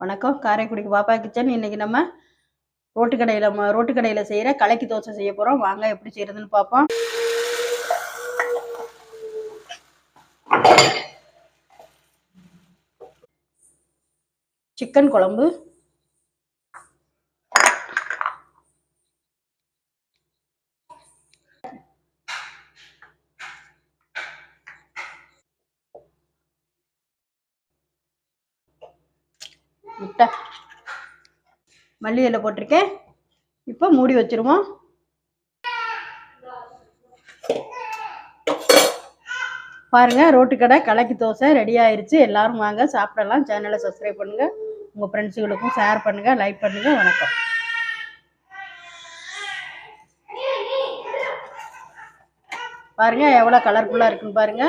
வணக்கம். காரைக்குடிக்கு பாப்பா கிச்சன். இன்னைக்கு நம்ம ரோட்டு கடையில் செய்கிற கலக்கி தோசை செய்ய போகிறோம். வாங்க எப்படி செய்கிறதுன்னு பார்ப்போம். சிக்கன் குழம்பு, முட்டை, மல்லி இலை போட்டிருக்கேன். இப்போ மூடி வச்சிருவோம். பாருங்க, ரோட்டு கடை கலக்கி தோசை ரெடி ஆயிருச்சு. எல்லாரும் வாங்க சாப்பிடலாம். சேனலை சப்ஸ்கிரைப் பண்ணுங்க, உங்க ஃப்ரெண்ட்ஸுகளுக்கும் ஷேர் பண்ணுங்க, லைக் பண்ணுங்க. வணக்கம். பாருங்க எவ்வளோ கலர்ஃபுல்லாக இருக்குன்னு பாருங்க.